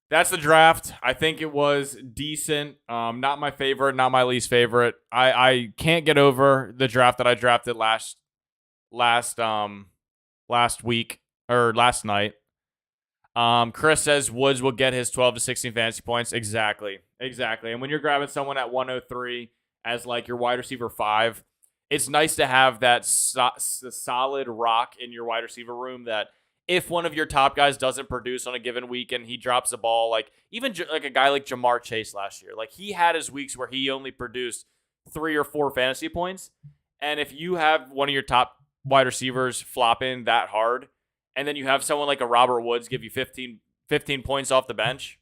That's the draft. I think it was decent. Not my favorite, not my least favorite. I can't get over the draft that I drafted last week or last night. Chris says Woods will get his 12 to 16 fantasy points. Exactly. And when you're grabbing someone at 103 as your wide receiver 5, it's nice to have that solid rock in your wide receiver room that if one of your top guys doesn't produce on a given week and he drops the ball, even a guy like Jamar Chase last year, he had his weeks where he only produced 3 or 4 fantasy points. And if you have one of your top wide receivers flopping that hard, and then you have someone like a Robert Woods give you 15 points off the bench,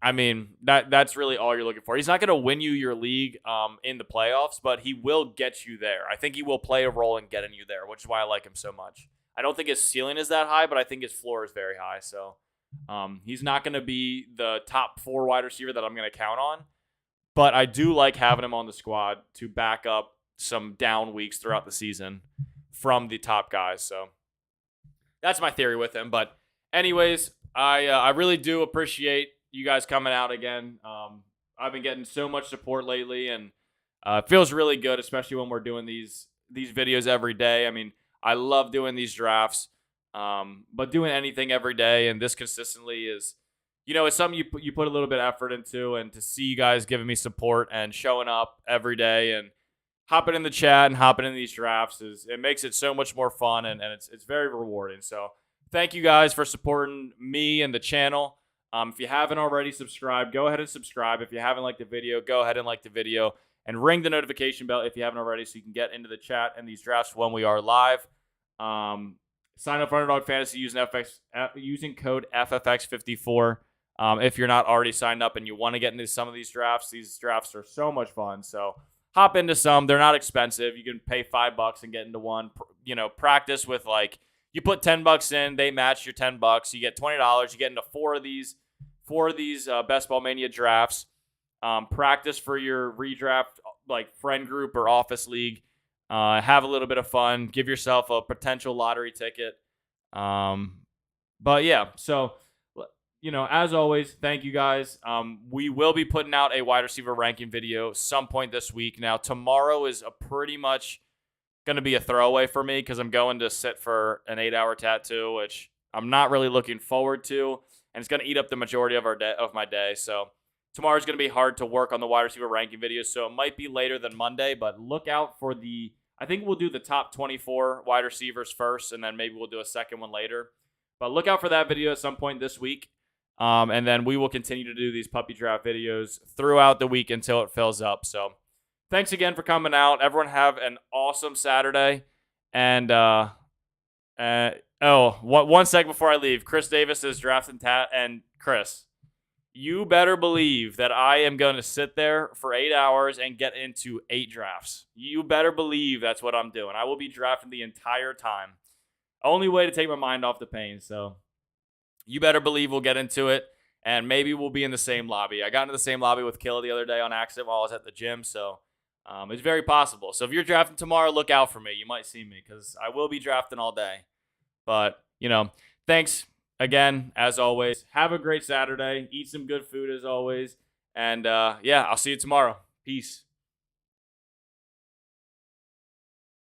I mean, that's really all you're looking for. He's not going to win you your league in the playoffs, but he will get you there. I think he will play a role in getting you there, which is why I like him so much. I don't think his ceiling is that high, but I think his floor is very high. So he's not going to be the top 4 wide receiver that I'm going to count on, but I do like having him on the squad to back up some down weeks throughout the season from the top guys. So that's my theory with him. But anyways, I really do appreciate you guys coming out again. I've been getting so much support lately, and it feels really good, especially when we're doing these videos every day. I mean, I love doing these drafts, but doing anything every day and this consistently is, it's something you put a little bit of effort into, and to see you guys giving me support and showing up every day and hopping in the chat and hopping in these drafts it makes it so much more fun, and it's very rewarding. So thank you guys for supporting me and the channel. If you haven't already subscribed, go ahead and subscribe. If you haven't liked the video, go ahead and like the video and ring the notification bell if you haven't already, so you can get into the chat and these drafts when we are live. Sign up for Underdog Fantasy using code FFX54. If you're not already signed up and you want to get into some of these drafts are so much fun. So hop into some. They're not expensive. You can pay $5 and get into one. Practice with you put $10 in, they match your $10. You get $20. You get into four of these Best Ball Mania drafts. Practice for your redraft friend group or office league. Have a little bit of fun. Give yourself a potential lottery ticket. But yeah, so as always, thank you guys. We will be putting out a wide receiver ranking video some point this week. Now, tomorrow is a pretty much going to be a throwaway for me because I'm going to sit for an 8-hour tattoo, which I'm not really looking forward to, and it's going to eat up the majority of my day. So tomorrow's going to be hard to work on the wide receiver ranking videos, so it might be later than Monday, but look out for I think we'll do the top 24 wide receivers first, and then maybe we'll do a second one later. But look out for that video at some point this week. And then we will continue to do these puppy draft videos throughout the week until it fills up. So thanks again for coming out. Everyone have an awesome Saturday. And one sec before I leave. Chris Davis is drafting and Chris, you better believe that I am going to sit there for 8 hours and get into 8 drafts. You better believe that's what I'm doing. I will be drafting the entire time. Only way to take my mind off the pain. So you better believe we'll get into it, and maybe we'll be in the same lobby. I got into the same lobby with Killa the other day on accident while I was at the gym, so it's very possible. So if you're drafting tomorrow, look out for me. You might see me because I will be drafting all day. But, thanks again, as always. Have a great Saturday. Eat some good food, as always. And, I'll see you tomorrow. Peace.